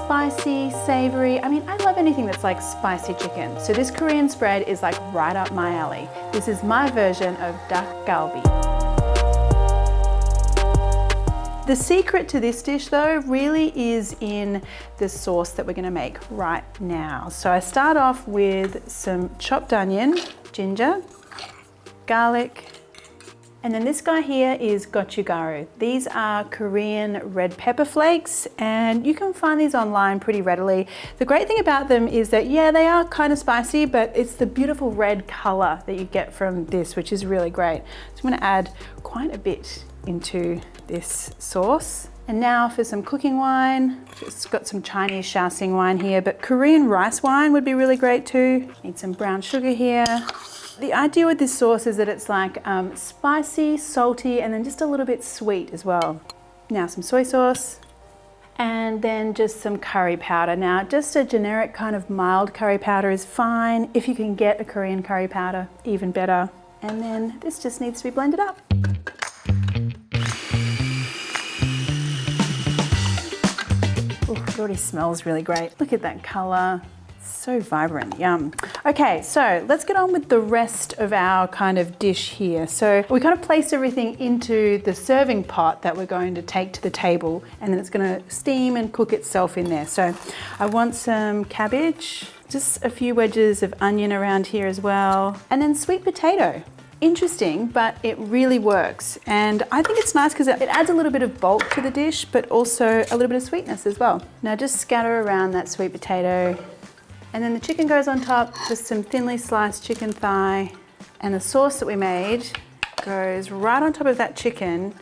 spicy, savory. I mean, I love anything that's like spicy chicken. So this Korean spread is like right up my alley. This is my version of dak-galbi. The secret to this dish though really is in the sauce that we're gonna make right now. So I start off with some chopped onion, ginger, garlic, and then this guy here is gochugaru. These are Korean red pepper flakes, and you can find these online pretty readily. The great thing about them is that, yeah, they are kind of spicy, but it's the beautiful red color that you get from this, which is really great. So I'm gonna add quite a bit into this sauce. And now for some cooking wine. Just got some Chinese Shaoxing wine here, but Korean rice wine would be really great too. Need some brown sugar here. The idea with this sauce is that it's like spicy, salty, and then just a little bit sweet as well. Now some soy sauce, and then just some curry powder. Now just a generic kind of mild curry powder is fine. If you can get a Korean curry powder, even better. And then this just needs to be blended up. Ooh, it already smells really great. Look at that color. So vibrant, yum. Okay, so let's get on with the rest of our kind of dish here. So we kind of place everything into the serving pot that we're going to take to the table, and then it's gonna steam and cook itself in there. So I want some cabbage, just a few wedges of onion around here as well, and then sweet potato. Interesting, but it really works. And I think it's nice because it adds a little bit of bulk to the dish, but also a little bit of sweetness as well. Now just scatter around that sweet potato. And then the chicken goes on top, just some thinly sliced chicken thigh. And the sauce that we made goes right on top of that chicken.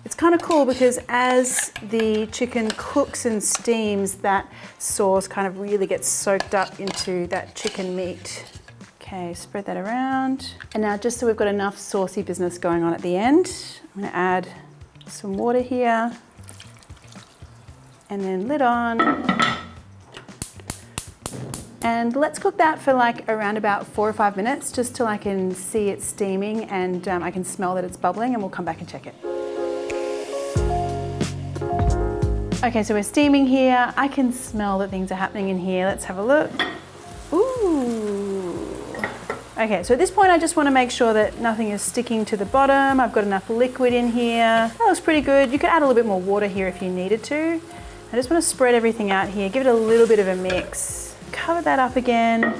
It's kind of cool because as the chicken cooks and steams, that sauce kind of really gets soaked up into that chicken meat. Okay, spread that around. And now just so we've got enough saucy business going on at the end, I'm gonna add some water here. And then lid on. And let's cook that for like around about 4 or 5 minutes, just till I can see it steaming and I can smell that it's bubbling, and we'll come back and check it. Okay, so we're steaming here. I can smell that things are happening in here. Let's have a look. Ooh. Okay, so at this point I just want to make sure that nothing is sticking to the bottom. I've got enough liquid in here. That looks pretty good. You could add a little bit more water here if you needed to. I just want to spread everything out here, give it a little bit of a mix. Cover that up again,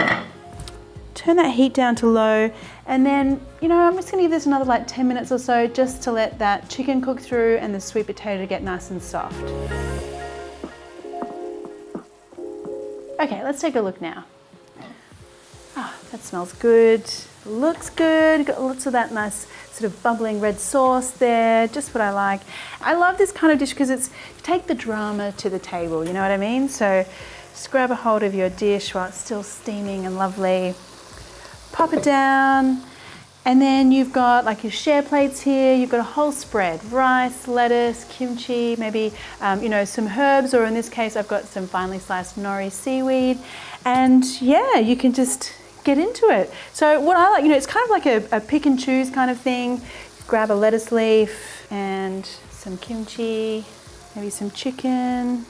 turn that heat down to low, and then, you know, I'm just gonna give this another like 10 minutes or so just to let that chicken cook through and the sweet potato get nice and soft. Okay, let's take a look now. Oh, that smells good, looks good, got lots of that nice sort of bubbling red sauce there, just what I like. I love this kind of dish because it's, you take the drama to the table, you know what I mean? So just grab a hold of your dish while it's still steaming and lovely. Pop it down, and then you've got like your share plates here. You've got a whole spread: rice, lettuce, kimchi, maybe you know, some herbs, or in this case I've got some finely sliced nori seaweed. And yeah, you can just get into it. So what I like, you know, it's kind of like a pick and choose kind of thing. Grab a lettuce leaf and some kimchi, maybe some chicken,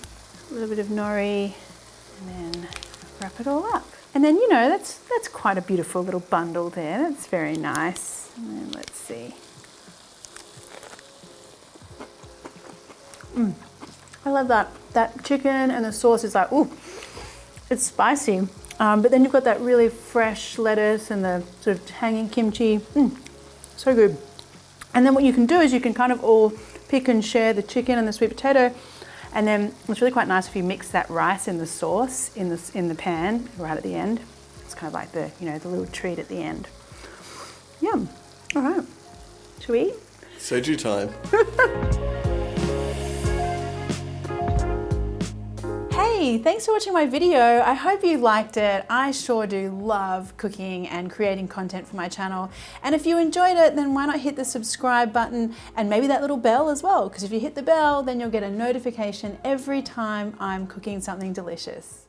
a little bit of nori, and then wrap it all up. And then, you know, that's quite a beautiful little bundle there. That's very nice. And then let's see. I love that. That chicken and the sauce is like, ooh, it's spicy. But then you've got that really fresh lettuce and the sort of hanging kimchi. So good. And then what you can do is you can kind of all pick and share the chicken and the sweet potato. And then it's really quite nice if you mix that rice in the sauce in the pan right at the end. It's kind of like the, you know, the little treat at the end. Yum. All right. Should we eat? Soju time. Hey, thanks for watching my video. I hope you liked it. I sure do love cooking and creating content for my channel. And if you enjoyed it, then why not hit the subscribe button and maybe that little bell as well? Because if you hit the bell, then you'll get a notification every time I'm cooking something delicious.